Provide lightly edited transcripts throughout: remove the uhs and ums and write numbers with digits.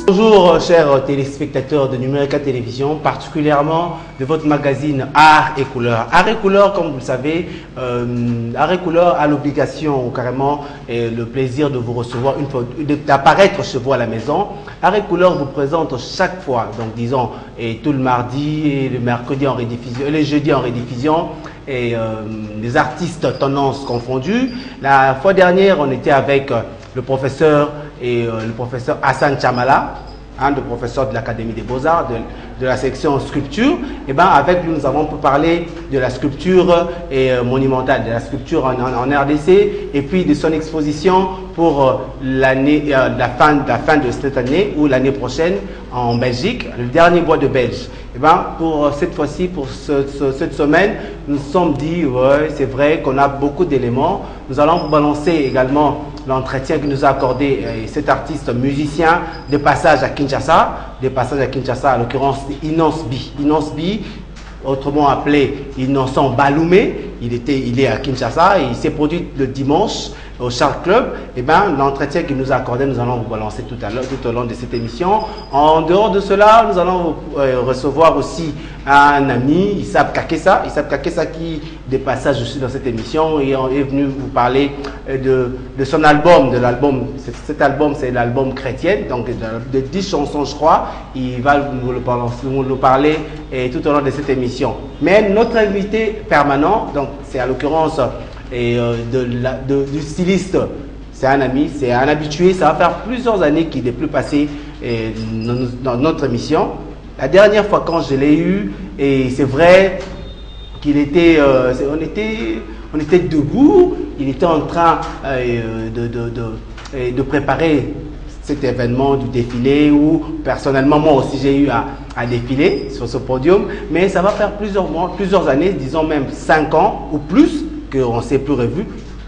Bonjour chers téléspectateurs de Numérica Télévision, particulièrement de votre magazine Art et Couleur. Art et Couleur, comme vous le savez, Art et Couleur a l'obligation, carrément, et le plaisir de vous recevoir, d'apparaître chez vous à la maison. Art et Couleur vous présente chaque fois, donc disons, et tout le mardi et le mercredi en rediffusion, les jeudis en rediffusion, et les artistes tendances confondus. La fois dernière, on était avec le professeur le professeur Hassan Chamala, le professeur de l'Académie des Beaux-Arts, de la section sculpture. Et ben avec lui, nous avons pu parler de la sculpture monumentale, de la sculpture en RDC, et puis de son exposition pour l'année, la fin de cette année ou l'année prochaine en Belgique, le dernier bois de Belge. Et ben pour cette fois-ci, pour cette semaine, nous nous sommes dit, ouais, c'est vrai qu'on a beaucoup d'éléments. Nous allons vous balancer également l'entretien qu'il nous a accordé cet artiste musicien de passage à Kinshasa, à l'occurrence Innocent B, autrement appelé Innocent Baloumé. Il est à Kinshasa et il s'est produit le dimanche au Charles Club. Et ben l'entretien qu'il nous a accordé, nous allons vous balancer tout au long de cette émission. En dehors de cela, nous allons recevoir aussi un ami, Issab Kakessa qui de passage aussi dans cette émission et est venu vous parler de son album, cet album c'est l'album Chrétien, donc de 10 chansons je crois. Il va nous parler tout au long de cette émission. Mais notre invité permanent, donc c'est à l'occurrence du styliste, c'est un ami, c'est un habitué. Ça va faire plusieurs années qu'il n'est plus passé dans notre émission. La dernière fois quand je l'ai eu, et c'est vrai qu'il était, on était debout, il était en train de préparer cet événement du défilé où personnellement moi aussi j'ai eu à défiler sur ce podium, mais ça va faire plusieurs mois, plusieurs années, disons même 5 ans ou plus qu'on ne s'est plus revu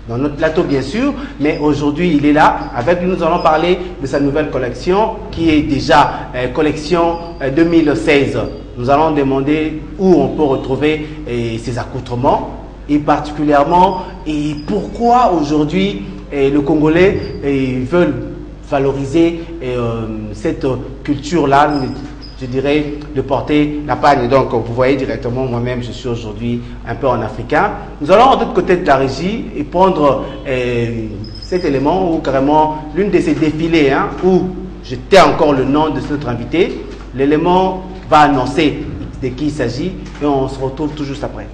dans notre plateau bien sûr, mais aujourd'hui il est là. Avec lui nous allons parler de sa nouvelle collection qui est déjà collection 2016. Nous allons demander où on peut retrouver ses accoutrements et particulièrement pourquoi aujourd'hui le Congolais veulent valoriser cette culture-là, je dirais, de porter la pagne. Donc, vous voyez directement, moi-même, je suis aujourd'hui un peu en africain. Nous allons de l'autre côté de la régie et prendre cet élément ou carrément l'une de ces défilés où je tais encore le nom de notre invité. L'élément va annoncer de qui il s'agit et on se retrouve tout juste après.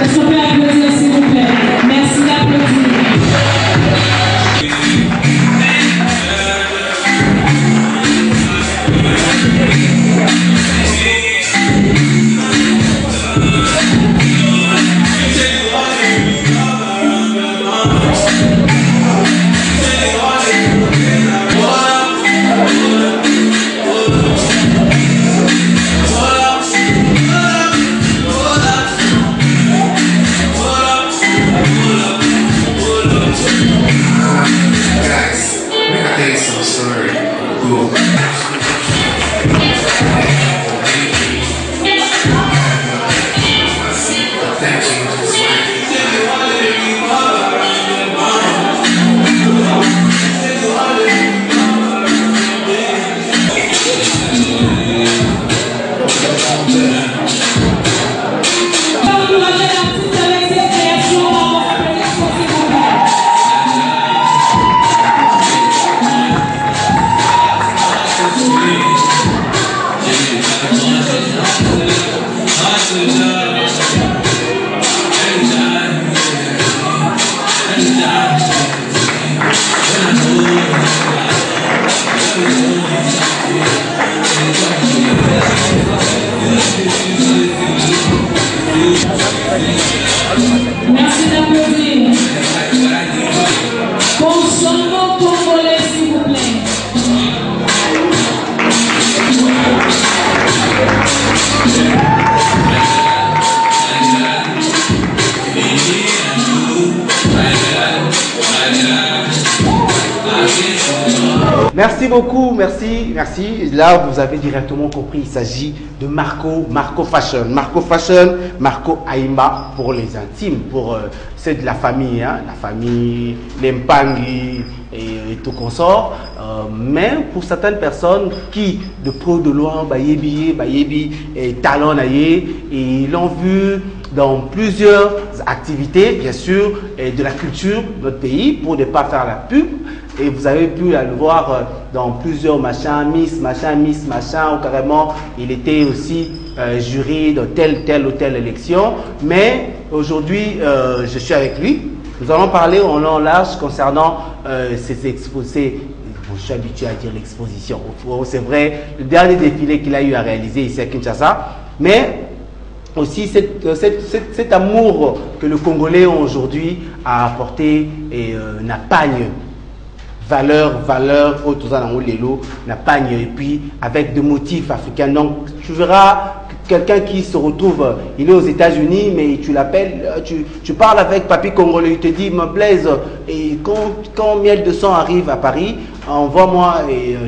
Est-ce qu'on peut applaudir s'il vous plaît? Merci d'applaudir. Merci d'applaudir. Consommo congolais, s'il vous plaît. Merci beaucoup, merci. Là, vous avez directement compris, il s'agit de Marco Fashion. Marco Aimba pour les intimes, pour ceux de la famille, les Mpangi et tout consort. Mais pour certaines personnes qui, de près ou de loin, Bayebi et talent et ils l'ont vu dans plusieurs activités, bien sûr, et de la culture de notre pays, pour ne pas faire la pub. Et vous avez pu le voir dans plusieurs machins, Miss, ou carrément, il était aussi jury de telle ou telle élection. Mais aujourd'hui, je suis avec lui. Nous allons parler en long large concernant ces exposés. Bon, je suis habitué à dire l'exposition. C'est vrai, le dernier défilé qu'il a eu à réaliser ici à Kinshasa. Mais aussi cet amour que le Congolais aujourd'hui a apporté et n'a pagne. Valeur, n'a pagne, et puis avec des motifs africains. Donc, tu verras quelqu'un qui se retrouve, il est aux États-Unis, mais tu l'appelles, tu parles avec papy congolais, il te dit, me Blaise, et quand Miel de Sang arrive à Paris, envoie-moi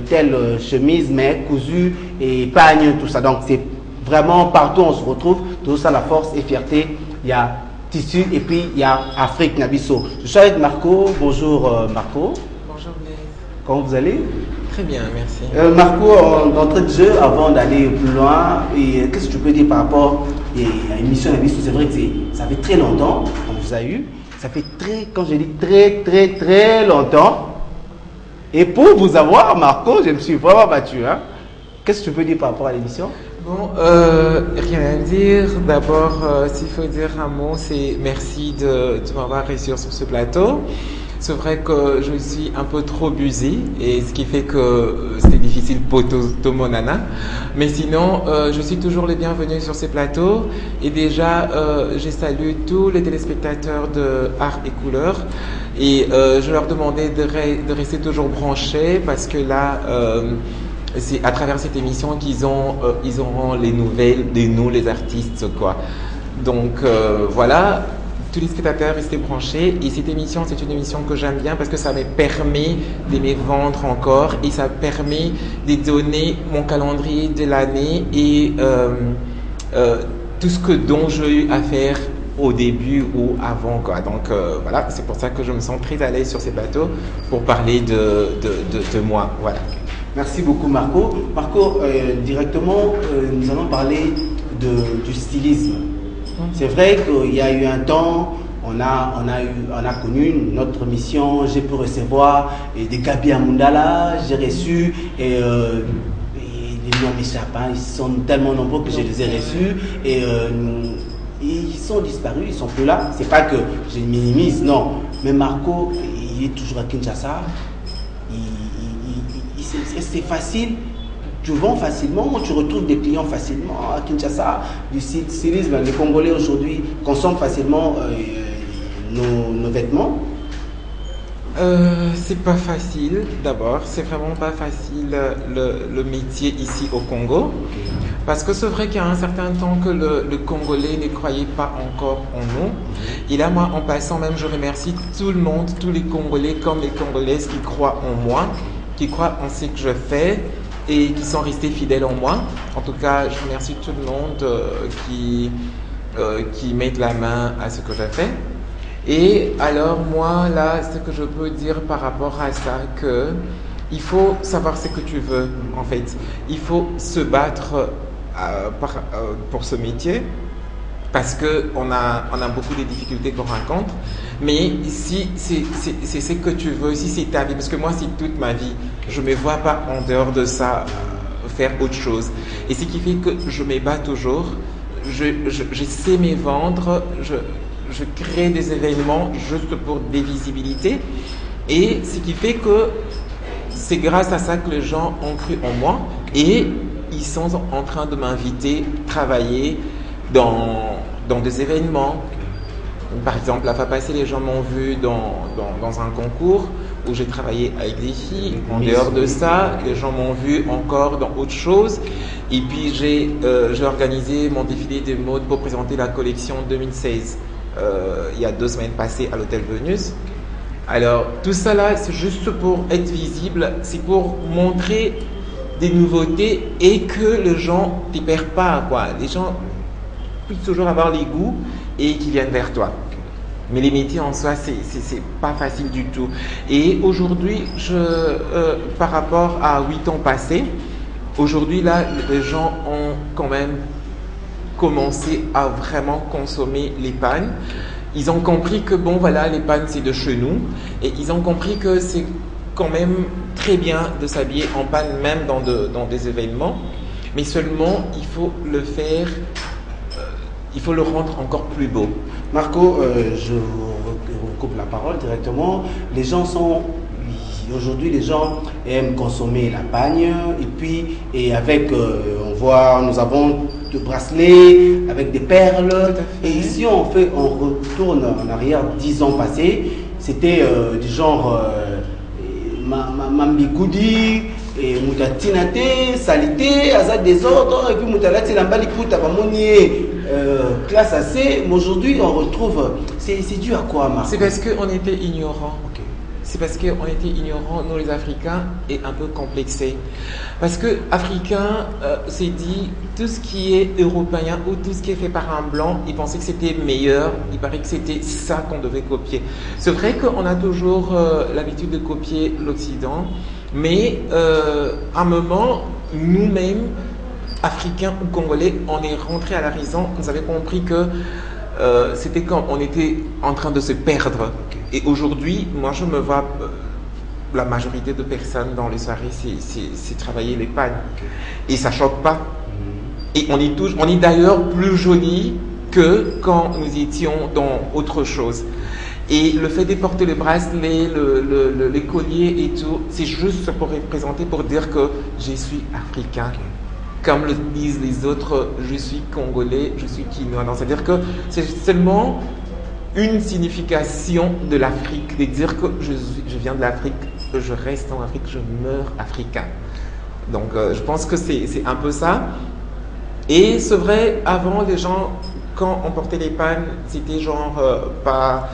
telle chemise, mais cousue, et pagne, tout ça. Donc, c'est vraiment partout on se retrouve, tout ça, la force et fierté. Il y a tissu, et puis il y a Afrique, Nabiso. Je suis avec Marco. Bonjour Marco. Comment vous allez? Très bien, merci. Marco, d'entrée de jeu, avant d'aller plus loin, qu'est-ce que tu peux dire par rapport à l'émission Nabiso? C'est vrai que ça fait très longtemps qu'on vous a eu. Ça fait quand je dis très longtemps. Et pour vous avoir, Marco, je me suis vraiment battu. Hein? Qu'est-ce que tu peux dire par rapport à l'émission? Bon, rien à dire. D'abord, s'il faut dire un mot, c'est merci de m'avoir reçu sur ce plateau. C'est vrai que je suis un peu trop busy et ce qui fait que c'est difficile pour tout mon nana. Mais sinon, je suis toujours les bienvenus sur ces plateaux. Et déjà, je salue tous les téléspectateurs de Art et Couleurs. Et je leur demandais de rester toujours branchés parce que là, c'est à travers cette émission qu'ils auront les nouvelles de nous, les artistes, quoi. Donc, voilà. Tous les spectateurs restaient branchés et cette émission, c'est une émission que j'aime bien parce que ça me permet de me vendre encore et ça permet de donner mon calendrier de l'année et tout ce dont j'ai eu à faire au début ou avant, quoi. Donc voilà, c'est pour ça que je me sens très à l'aise sur ces plateaux pour parler de moi. Voilà. Merci beaucoup Marco. Marco, directement, nous allons parler du stylisme. C'est vrai qu'il y a eu un temps, on a connu notre mission, j'ai pu recevoir des Gabi Amundala, j'ai reçu, et les noms m'échappent, hein, ils sont tellement nombreux que je les ai reçus, et ils sont disparus, ils sont plus là. C'est pas que je minimise, non, mais Marco, il est toujours à Kinshasa, c'est facile. Tu vends facilement, tu retrouves des clients facilement à Kinshasa, du stylisme. Les Congolais aujourd'hui consomment facilement nos vêtements. C'est pas facile d'abord, c'est vraiment pas facile le métier ici au Congo. Okay. Parce que c'est vrai qu'il y a un certain temps que le Congolais ne croyait pas encore en nous. Et là, moi, en passant même, je remercie tout le monde, tous les Congolais comme les Congolaises qui croient en moi, qui croient en ce que je fais et qui sont restés fidèles en moi. En tout cas, je remercie tout le monde qui met la main à ce que je fais. Et alors, moi, là, ce que je peux dire par rapport à ça, que il faut savoir ce que tu veux, en fait. Il faut se battre pour ce métier, parce qu'on a beaucoup de difficultés qu'on rencontre. Mais si c'est ce que tu veux, si c'est ta vie, parce que moi, c'est toute ma vie, je ne me vois pas en dehors de ça faire autre chose. Et ce qui fait que je me bats toujours, je sais me vendre, je crée des événements juste pour des visibilités. Et ce qui fait que c'est grâce à ça que les gens ont cru en moi et ils sont en train de m'inviter à travailler dans dans des événements. Par exemple, la fois passée, les gens m'ont vu dans un concours où j'ai travaillé avec des filles. En dehors de ça, les gens m'ont vu encore dans autre chose. Et puis, j'ai organisé mon défilé de mode pour présenter la collection 2016 il y a 2 semaines passées à l'hôtel Venus. Alors, tout ça là, c'est juste pour être visible, c'est pour montrer des nouveautés et que les gens ne t'y perdent pas, quoi. Les gens puissent toujours avoir les goûts et qu'ils viennent vers toi. Mais les métiers en soi, c'est pas facile du tout. Et aujourd'hui, par rapport à 8 ans passés, aujourd'hui, là, les gens ont quand même commencé à vraiment consommer les pannes. Ils ont compris que, bon, voilà, les pannes, c'est de chez nous. Et ils ont compris que c'est quand même très bien de s'habiller en panne, même dans des événements. Mais seulement, il faut le faire, il faut le rendre encore plus beau. Marco, je vous coupe la parole directement. Les gens sont... Aujourd'hui, les gens aiment consommer la pagne. Et avec, nous avons de bracelets avec des perles. Et ici, on retourne en arrière 10 ans passés. C'était du genre Mambigoudi, et Moutatinate, Salité, Azad des autres, et puis Moutalati Lambalipouta, Pamonier, classe AC. Mais aujourd'hui, on retrouve. C'est dû à quoi, Marco? C'est parce qu'on était ignorants. Okay. C'est parce qu'on était ignorants, nous les Africains, et un peu complexés. Parce que Africain s'est dit, tout ce qui est européen ou tout ce qui est fait par un blanc, il pensait que c'était meilleur, il paraît que c'était ça qu'on devait copier. C'est vrai qu'on a toujours l'habitude de copier l'Occident, mais à un moment, nous-mêmes, Africains ou Congolais, on est rentrés à la raison, nous avons compris que c'était quand on était en train de se perdre. Et aujourd'hui, moi je me vois, la majorité de personnes dans les soirées, c'est travailler les pannes. Et ça choque pas. Et on est d'ailleurs plus jolis que quand nous étions dans autre chose. Et le fait de porter le bracelet, les colliers et tout, c'est juste pour représenter, pour dire que je suis africain. Comme le disent les autres, je suis congolais, je suis quinois. C'est-à-dire que c'est seulement une signification de l'Afrique, de dire que je viens de l'Afrique, je reste en Afrique, je meurs africain. Donc je pense que c'est un peu ça. Et c'est vrai, avant les gens, quand on portait les pannes, c'était genre pas...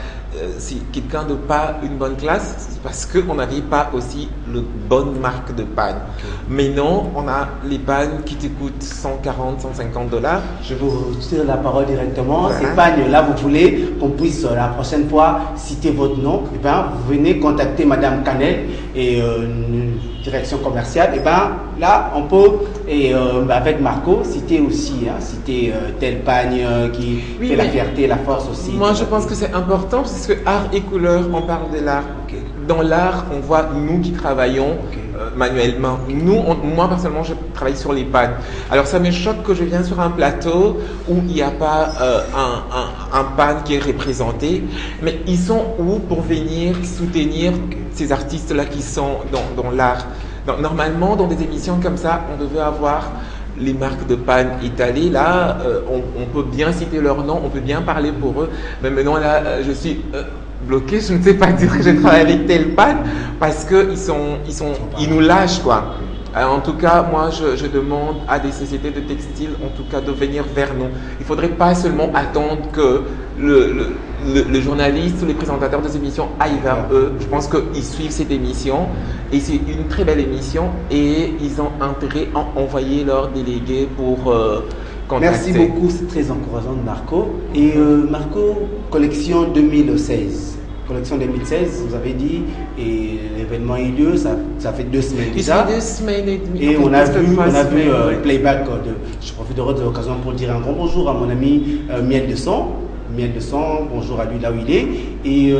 c'est quelqu'un de pas une bonne classe parce qu'on n'avait pas aussi une bonne marque de panne. Mais non, on a les pannes qui te coûtent 140, 150 $. Je vous tire la parole directement. Voilà. Ces pannes-là, vous voulez qu'on puisse la prochaine fois citer votre nom, et ben, vous venez contacter Madame Canel et une direction commerciale. Et ben, là, on peut, avec Marco, citer aussi, citer telle pagne qui fait la fierté, la force aussi. Moi, je pense que c'est important parce que art et couleur, on parle de l'art. Dans l'art, on voit nous qui travaillons manuellement. Moi, personnellement, je travaille sur les pannes. Alors, ça me choque que je viens sur un plateau où il n'y a pas un panne qui est représenté. Mais ils sont où pour venir soutenir ces artistes-là qui sont dans l'art? Normalement, dans des émissions comme ça, on devait avoir les marques de panne étalées. Là, on peut bien citer leur nom, on peut bien parler pour eux. Mais maintenant, là, je suis bloqué. Je ne sais pas dire que je travaille avec telle panne parce qu'ils nous lâchent, quoi. En tout cas, moi, je demande à des sociétés de textiles, en tout cas, de venir vers nous. Il ne faudrait pas seulement attendre que le journaliste ou les présentateurs des émissions aillent vers eux. Je pense qu'ils suivent cette émission et c'est une très belle émission et ils ont intérêt à envoyer leurs délégués pour contacter. Merci beaucoup, c'est très encourageant, Marco. Et Marco, collection 2016. Collection 2016, vous avez dit, et l'événement a eu lieu, ça fait 2 semaines déjà. Ça fait 2 semaines et demie. Et on a vu le playback. Je profite de l'occasion pour dire un grand bonjour à mon ami Miel de Sang. Miel de Sang, bonjour à lui là où il est. Et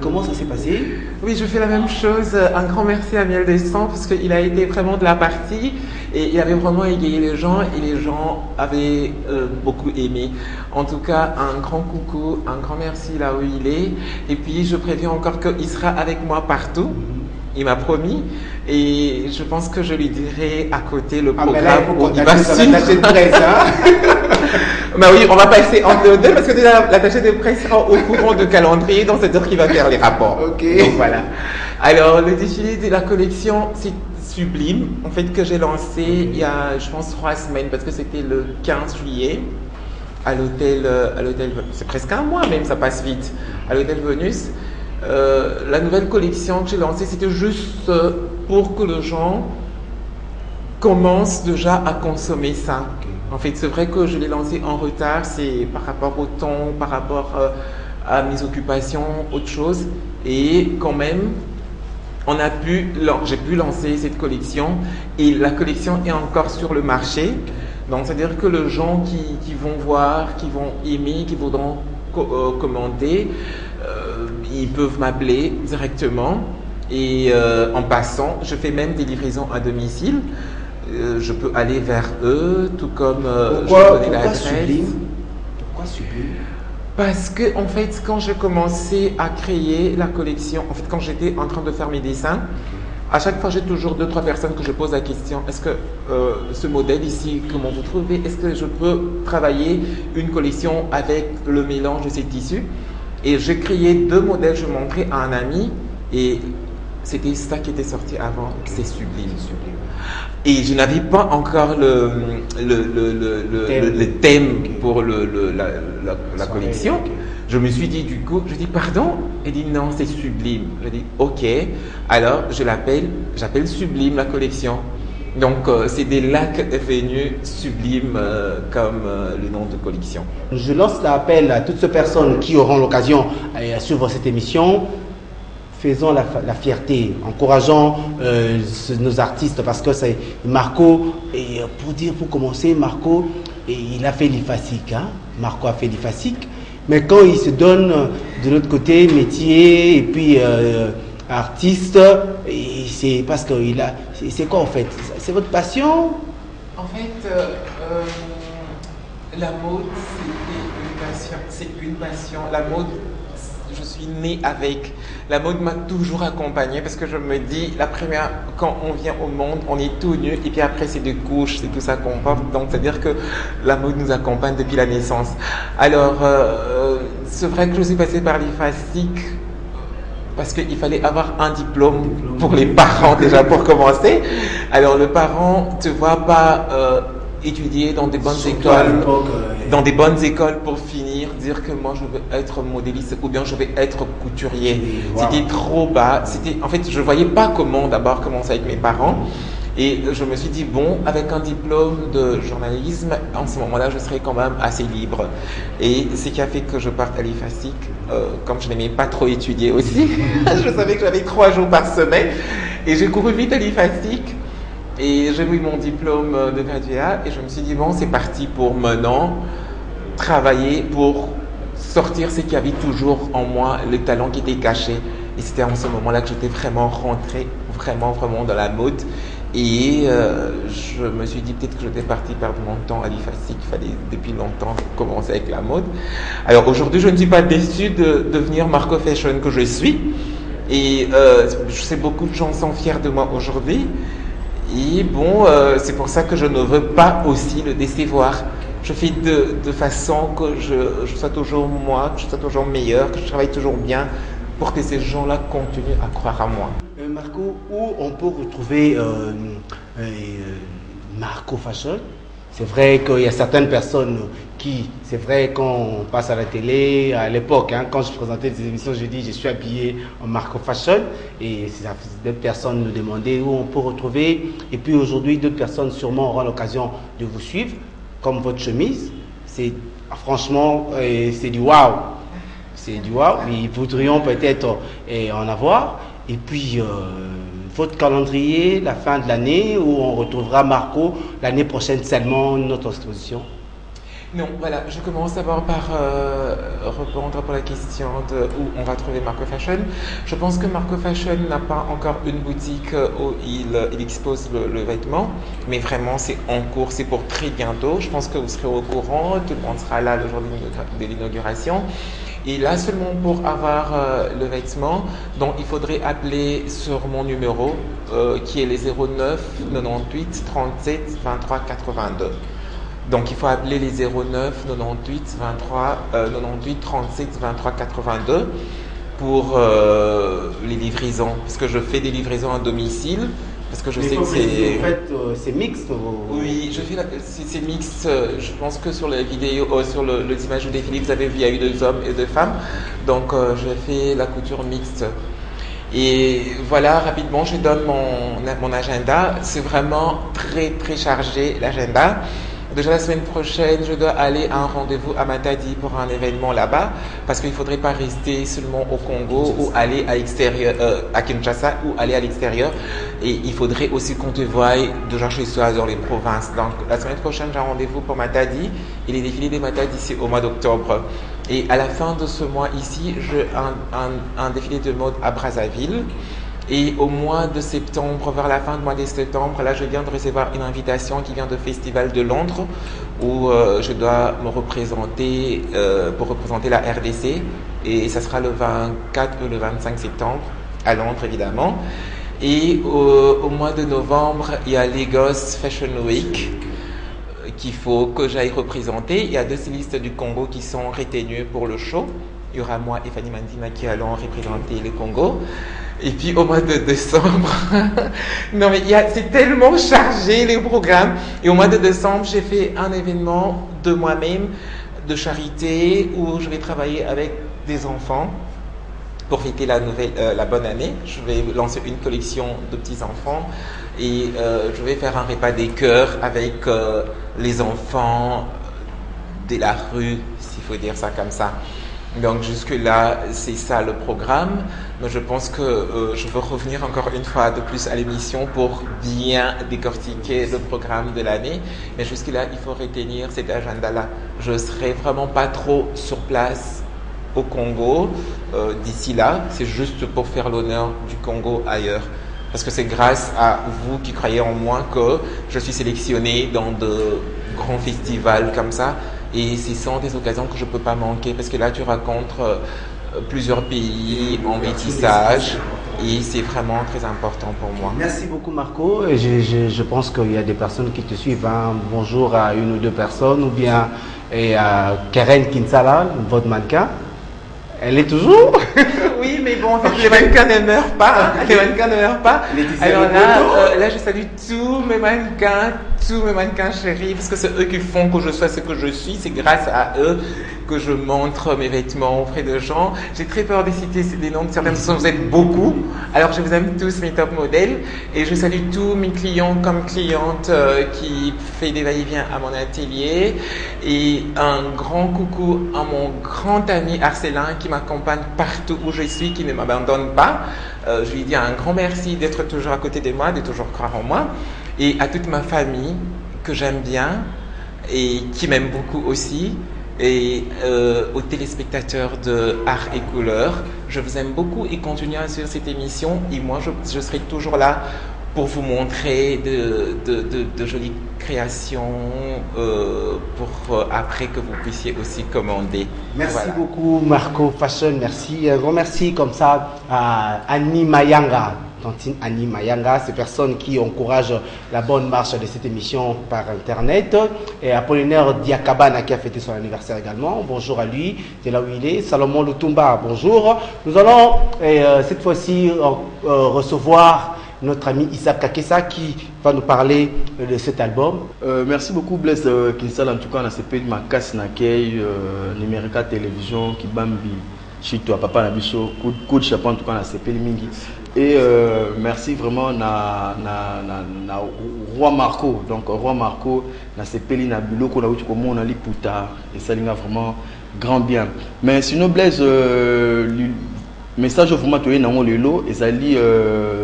comment ça s'est passé? Oui, je fais la même chose. Un grand merci à Miel de Sang parce qu'il a été vraiment de la partie et il avait vraiment égayé les gens et les gens avaient beaucoup aimé. En tout cas, un grand coucou, un grand merci là où il est. Et puis, je préviens encore qu'il sera avec moi partout. Il m'a promis et je pense que je lui dirai à côté le programme où il va suivre. Bah oui, on va passer entre deux parce que déjà l'attaché de presse sera au courant de calendrier, donc c'est-à-dire qu'il va faire les rapports. Ok. Donc voilà. Alors le défilé de la collection, c'est Sublime, en fait, que j'ai lancé il y a, je pense, 3 semaines parce que c'était le 15 juillet à l'hôtel, c'est presque un mois même, ça passe vite, à l'hôtel Venus. La nouvelle collection que j'ai lancée, c'était juste pour que les gens commencent déjà à consommer ça. En fait, c'est vrai que je l'ai lancé en retard, c'est par rapport au temps, par rapport à mes occupations, autre chose. Et quand même, j'ai pu lancer cette collection et la collection est encore sur le marché. Donc, c'est-à-dire que les gens qui vont voir, qui vont aimer, qui voudront commander, ils peuvent m'appeler directement. Et en passant, je fais même des livraisons à domicile. Je peux aller vers eux, tout comme je peux donner l'adresse. Pourquoi Sublime? Parce que, en fait, quand j'ai commencé à créer la collection, en fait, quand j'étais en train de faire mes dessins, à chaque fois, j'ai toujours 2-3 personnes que je pose la question, est-ce que ce modèle ici, comment vous trouvez? Est-ce que je peux travailler une collection avec le mélange de ces tissus? Et j'ai créé 2 modèles, je montrais à un ami, et c'était ça qui était sorti avant, c'est Sublime. Et je n'avais pas encore le thème pour la collection. Okay. Je me suis dit du coup, je dis pardon, il dit non, c'est Sublime. Je dis ok, alors j'appelle Sublime la collection. Donc c'est de là qu'est venu Sublime comme le nom de collection. Je lance l'appel à toutes ces personnes qui auront l'occasion à suivre cette émission. Faisons la fierté, encourageons nos artistes parce que c'est Marco, et pour commencer, Marco, il a fait l'IFASIC, hein? Marco a fait l'IFASIC, mais quand il se donne de l'autre côté, métier et puis artiste, c'est parce qu'il a, c'est quoi en fait? C'est votre passion? En fait, la mode, c'est une passion. La mode, je suis née avec. La mode m'a toujours accompagnée parce que je me dis, quand on vient au monde, on est tout nu et puis après c'est des couches, c'est tout ça qu'on porte. Donc c'est-à-dire que la mode nous accompagne depuis la naissance. Alors, c'est vrai que je suis passée par l'IFASIC parce qu'il fallait avoir un diplôme pour les parents déjà pour commencer. Alors le parent ne te voit pas étudier dans des bonnes écoles, pour finir, dire que moi je veux être modéliste ou bien je vais être couturier. Wow. C'était trop bas. En fait, je voyais pas comment d'abord commencer avec mes parents. Et je me suis dit, bon, avec un diplôme de journalisme, en ce moment-là, je serais quand même assez libre. Et ce qui a fait que je parte à l'IFASIC, comme je n'aimais pas trop étudier aussi, je savais que j'avais 3 jours par semaine. Et j'ai couru vite à l'IFASIC. Et j'ai eu mon diplôme de graduat et je me suis dit, bon, c'est parti pour maintenant travailler pour sortir ce qu'il y avait toujours en moi, le talent qui était caché. Et c'était en ce moment-là que j'étais vraiment rentrée, vraiment dans la mode. Et je me suis dit peut-être que j'étais parti perdre mon temps à l'IFASIC. Il fallait depuis longtemps commencer avec la mode. Alors aujourd'hui, je ne suis pas déçue de devenir Marco Fashion que je suis. Et je sais beaucoup de gens sont fiers de moi aujourd'hui. Et bon, c'est pour ça que je ne veux pas aussi le décevoir. Je fais de façon que je sois toujours moi, que je sois toujours meilleur, que je travaille toujours bien pour que ces gens-là continuent à croire à moi. Marco, où on peut retrouver Marco Fashion? C'est vrai qu'il y a certaines personnes c'est vrai quand on passe à la télé, à l'époque, hein, quand je présentais des émissions, je dis je suis habillé en Marco Fashion et d'autres personnes nous demandaient où on peut retrouver. Et puis aujourd'hui, d'autres personnes sûrement auront l'occasion de vous suivre, comme votre chemise. C'est franchement, c'est du waouh. C'est du waouh. Nous voudrions peut-être en avoir. Et puis, votre calendrier, la fin de l'année, où on retrouvera Marco l'année prochaine seulement notre exposition? Non, voilà, je commence d'abord par répondre pour la question de où on va trouver Marco Fashion. Je pense que Marco Fashion n'a pas encore une boutique où il expose le vêtement, mais vraiment c'est en cours, c'est pour très bientôt. Je pense que vous serez au courant, tout le monde sera là le jour de l'inauguration. Et là seulement pour avoir le vêtement, donc il faudrait appeler sur mon numéro qui est les 09 98 37 23 82. Donc il faut appeler les 09 98 23 98 37 23 82 pour les livraisons, parce que je fais des livraisons à domicile, parce que je sais que c'est... En fait, c'est mixte. Oui, je fais c'est mixte. Je pense que sur les vidéos, sur les images du défilé, vous avez vu, il y a eu 2 hommes et 2 femmes. Donc je fais la couture mixte. Et voilà, rapidement, je donne mon agenda. C'est vraiment très très chargé l'agenda. Déjà la semaine prochaine, je dois aller à un rendez-vous à Matadi pour un événement là-bas, parce qu'il ne faudrait pas rester seulement au Congo ou aller à l'extérieur, à Kinshasa ou aller à l'extérieur. Et il faudrait aussi qu'on te voie déjà chez soi dans les provinces. Donc la semaine prochaine, j'ai un rendez-vous pour Matadi et les défilés des Matadi c'est au mois d'octobre. Et à la fin de ce mois ici, j'ai un défilé de mode à Brazzaville. Et au mois de septembre, vers la fin du mois de septembre, là, je viens de recevoir une invitation qui vient du Festival de Londres, où je dois me représenter pour représenter la RDC. Et ça sera le 24 ou le 25 septembre, à Londres évidemment. Et au mois de novembre, il y a Lagos Fashion Week qu'il faut que j'aille représenter. Il y a 2 stylistes du Congo qui sont retenus pour le show. Il y aura moi et Fanny Mandina qui allons représenter le Congo. Et puis au mois de décembre, non mais c'est tellement chargé les programmes. Et au mois de décembre, j'ai fait un événement de moi-même, de charité, où je vais travailler avec des enfants pour fêter la bonne année. Je vais lancer une collection de petits enfants et je vais faire un repas des cœurs avec les enfants de la rue, s'il faut dire ça comme ça. Donc jusque-là, c'est ça le programme. Mais je pense que je veux revenir encore une fois de plus à l'émission pour bien décortiquer le programme de l'année. Mais jusque-là, il faut retenir cet agenda-là. Je ne serai vraiment pas trop sur place au Congo d'ici là. C'est juste pour faire l'honneur du Congo ailleurs. Parce que c'est grâce à vous qui croyez en moi que je suis sélectionnée dans de grands festivals comme ça. Et ce sont des occasions que je ne peux pas manquer parce que là, tu rencontres plusieurs pays en métissage et c'est vraiment très important pour moi. Merci beaucoup Marco. Et je pense qu'il y a des personnes qui te suivent. Hein. Bonjour à 1 ou 2 personnes ou bien à Karen Kinsala, votre mannequin. Elle est toujours. Oui, mais bon, en fait, les mannequins ne meurent pas. Les mannequins ne meurent pas. Alors là, je salue tous mes mannequins chéris, parce que c'est eux qui font que je sois ce que je suis. C'est grâce à eux que je montre mes vêtements auprès de gens. J'ai très peur de citer des noms de certaines personnes, vous êtes beaucoup. Alors je vous aime tous mes top modèles et je salue tous mes clients comme clientes qui font des va-et-vient à mon atelier. Et un grand coucou à mon grand ami Arcelin qui m'accompagne partout où je suis, qui ne m'abandonne pas. Je lui dis un grand merci d'être toujours à côté de moi, de toujours croire en moi. Et à toute ma famille que j'aime bien et qui m'aime beaucoup aussi. Et aux téléspectateurs de Art et Couleurs, je vous aime beaucoup et continuez à suivre cette émission. Et moi, je serai toujours là pour vous montrer de jolies créations pour après que vous puissiez aussi commander. Merci beaucoup Marco Fashion, merci. Un grand merci comme ça à Annie Mayanga. Tantine Annie Mayanga, ces personnes qui encouragent la bonne marche de cette émission par Internet. Et Apollinaire Diakabana qui a fêté son anniversaire également. Bonjour à lui, c'est là où il est. Salomon Lutumba, bonjour. Nous allons cette fois-ci recevoir notre ami Issa Kakessa qui va nous parler de cet album. Merci beaucoup Blaise Kinsala, en tout cas on a CP ma casse nakei numérica télévision qui bambi chito papa na biso coup de chapeau en tout cas on a CP mingi. Et merci vraiment na Roi Marco. Donc Roi Marco na CP na biloko na uti ko mona li puta et ça linga vraiment grand bien. Mais sinon Blaise message vraiment toyé nango lelo ezali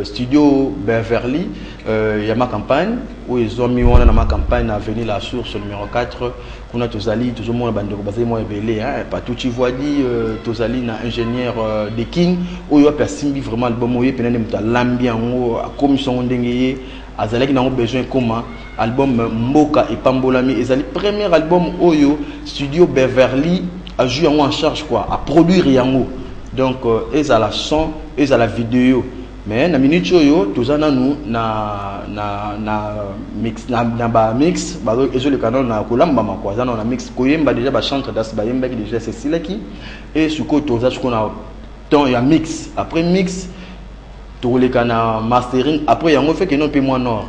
studio Beverly ya ma campagne où ils ont mis on ma campagne à venir la source numéro 4 kuna tozali toujours mon bandeko bazali mo ebele hein pas tout tu vois dit tozali na ingénieur de King oyo apersimbi vraiment album oyo penene muta lambi yango a commission ndengeye azalaki nango besoin comment album Mboka et Pambolami ezali premier album oyo studio Beverly a joué en charge quoi à produire yango. Donc, ils à la son, ils à la vidéo. mais na minute oyo tozana nous na mix na ba mix ba ezo le canon na kolamba makwaza na mix koyemba déjà ba chantre das ba yemba qui déjà c'est silaki et suko toza suko na temps ya mix après mix to le kana mastering après yango fait que non pe moi nord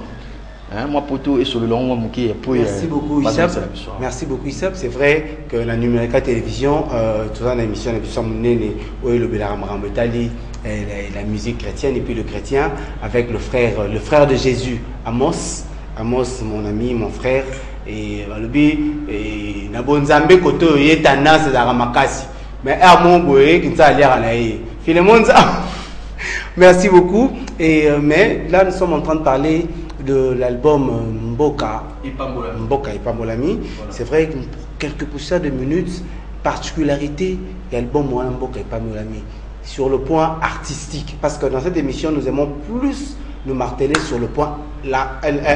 hein moi poto et sur le long moi muki pour merci beaucoup Issab. Merci beaucoup Issab. C'est vrai que la Numérica Télévision toza na émission na biso munene oyo le bela ramrambo tali la musique chrétienne et puis le chrétien avec le frère de Jésus, Amos, mon ami, mon frère, et et Nabonzambe koto yetana c'est Makasi. Mais à mon boy qui t'a l'air à la Philemon. Merci beaucoup. Et mais là nous sommes en train de parler de l'album Mboka Ipambolami. C'est vrai que pour quelques poussières de minutes, particularité de l'album Mboka Ipambolami. Sur le point artistique, parce que dans cette émission, nous aimons plus nous marteler sur le point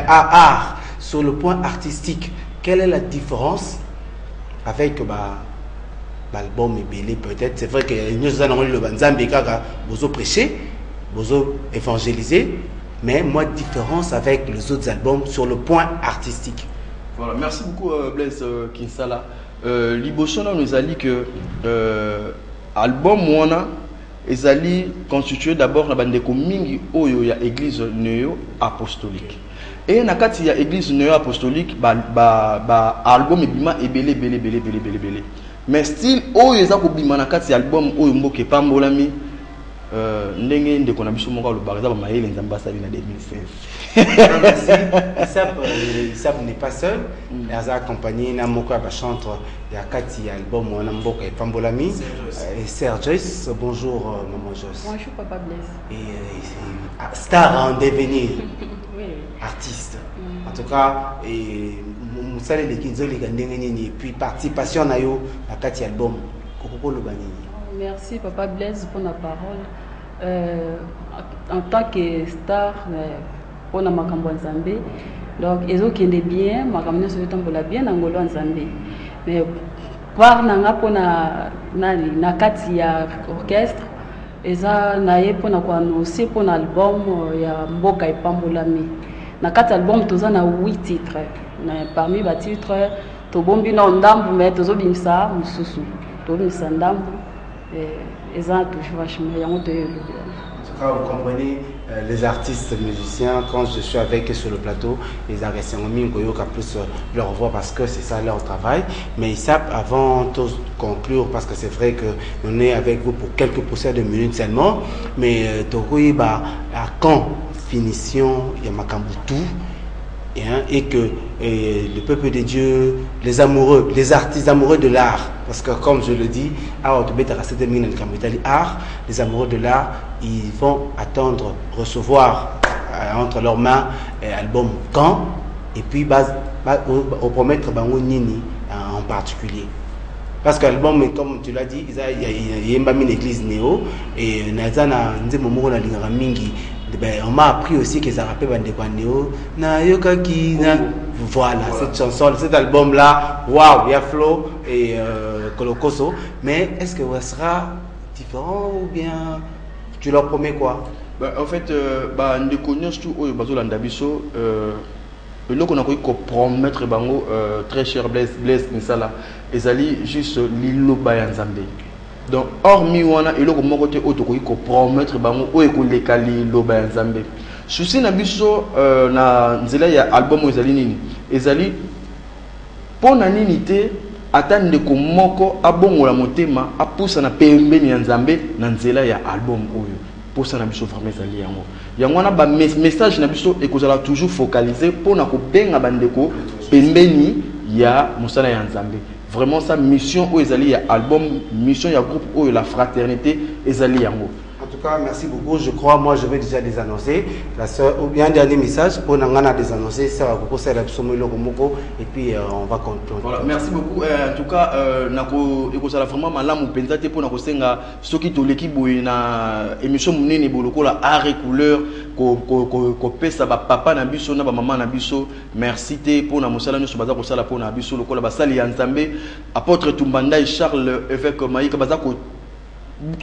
art, sur le point artistique. Quelle est la différence avec l'album Ebélé peut-être? C'est vrai que nous avons le Banzambe Kaka, vous prêchez, vous évangélisez, mais moi, différence avec les autres albums sur le point artistique. Voilà, merci beaucoup Blaise Kinsala. Libosona nous a dit que album Mwana ezali constitué d'abord na bandeko mingi oyo ya église néo apostolique et na kati ya église néo apostolique ba album ebima ebele mais style oyo eza ko bima na kati ya album oyo Mboka Ipambolami ndenge ndeko na biso moko lo bariza ba mayele nzamba asali na 2016. Issab n'est pas seul. Il a accompagné Namoko à chanteur il y a 4 albums Mboka Ipambolami et Serge. Bonjour maman Joyce. Bonjour papa Blaise. Et star en devenir. Oui. Artiste. En tout cas et musale les kinzoli gandengeni et puis participation na yo à 4 albums. Kokoko lo bani. Merci papa Blaise pour la parole. En tant que star pour la makambo nzambe, donc ils ont qui est bien, makambo se tambola bien angolo nzambe. Mais par nanga pour na kati ya orchestre, eza naye pour na kwa aussi pour l'album ya Mboka Ipambolami. Na kati album toza na 8 titres. Parmi les titres, to bombi na ndambu mais tozo bimsa mususu. To bimsa ndambu et ça touche vachement. En tout cas, vous comprenez, les artistes musiciens, quand je suis avec eux sur le plateau, les artistes ont plus leur voix parce que c'est ça leur travail. Mais Issab, avant de conclure, parce que c'est vrai qu'on est avec vous pour quelques poussières de minutes seulement, mais Tokoui, à quand finition, il y a Makambutu, et que le peuple de Dieu, les amoureux, les artistes amoureux de l'art, parce que comme je le dis, les amoureux de l'art, ils vont attendre recevoir entre leurs mains l'album Quand, et puis au promettre Nini en particulier. Parce que l'album, comme tu l'as dit, il y a une église néo, et on m'a appris aussi qu'ils ont rappelé Bandekwaneo. Voilà, cette chanson, cet album-là, waouh, il y a Flo et Kolokoso. Mais est-ce que ça sera différent ou bien tu leur promets quoi? En fait, nous connaissons tout au Bazo Landabiso. Le qu'on a promettre bango très cher Blaise Nisala, ils allaient juste l'îlot Bayanzambe. Donc, hormis wana et le côté auto ko promettre bango o ko lekali lo ba nzambe souci na biso na nzela ya album ezali nini ezali pona nini te atande ko moko abongola motema apusa na pembeni ya nzambe na nzela ya album oyo posa na biso vraiment ezali yango na ba message na biso ekozala toujours focalisé pona ko benga bandeko pembeni ya mosala ya nzambe. Vraiment sa mission où ezali ya album, mission ya groupe où la fraternité ezali yango. En tout cas, merci beaucoup. Je crois, moi, je vais déjà les annoncer. La soeur, ou bien un dernier message pour Nangana des annoncer. Ça va beaucoup c'est et puis on va continuer. Voilà, merci beaucoup. En tout cas, nako ekozala vraiment malamu penza te pour nako senga soki to l'équipe na émission munene boloko la art et couleur ko pesa ba papa na biso na ba maman na biso. Merci te pour na mosala nyoso baza ko sala pour na biso lokola basali ya Nzambe apôtre Tumbanda et Charles évêque Maïka baza ko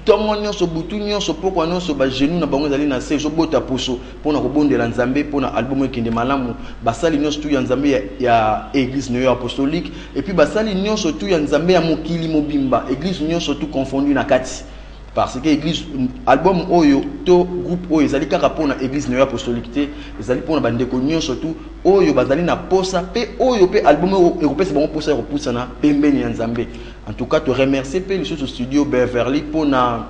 tongo nyonso butu nyonso pokwa nyonso ba genou na bango ezali na se zo bota poso pona ko bondela nzambe pona album ekende malamu basali nyonso tu ya nzambe ya église néo apostolique et puis basali nyonso tu ya nzambe ya mokili mobimba église nyonso tu confondu na kati parce que église album oyo to groupe oyo ezali kaka pona église néo apostolique te ezali pona bandeko nyonso tu oyo bazali na posa pe oyo pe album européen bango posa ya kopusa na pembeni ya nzambe. En tout cas, te remercier pour le studio Beverly pour la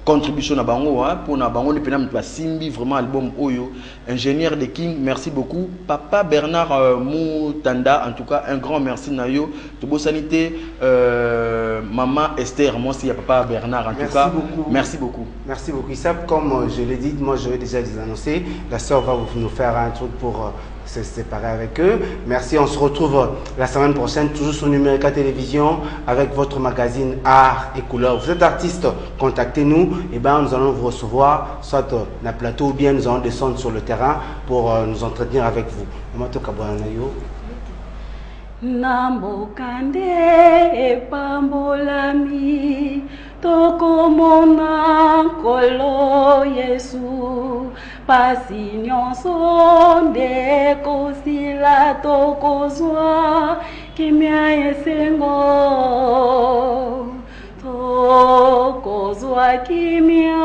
contribution à bango, pour na bango le penam simbi vraiment album Oyo, ingénieur de King, merci beaucoup. Papa Bernard Moutanda, en tout cas un grand merci Nayo. De beau sanité, maman Esther, moi aussi papa Bernard, en tout cas beaucoup. Merci beaucoup. Merci beaucoup. Ça, comme je l'ai dit, moi je vais déjà les annoncer. La sœur va nous faire un truc pour se séparer avec eux. Merci, on se retrouve la semaine prochaine, toujours sur Numérica Télévision, avec votre magazine Art et Couleurs. Vous êtes artiste, contactez-nous, et ben nous allons vous recevoir, soit dans le plateau, ou bien nous allons descendre sur le terrain pour nous entretenir avec vous. Nambokande epambolami tokomona kolo Yesu pasi nyonso nde kosila tokozwa kimia esengo tokozwa kimia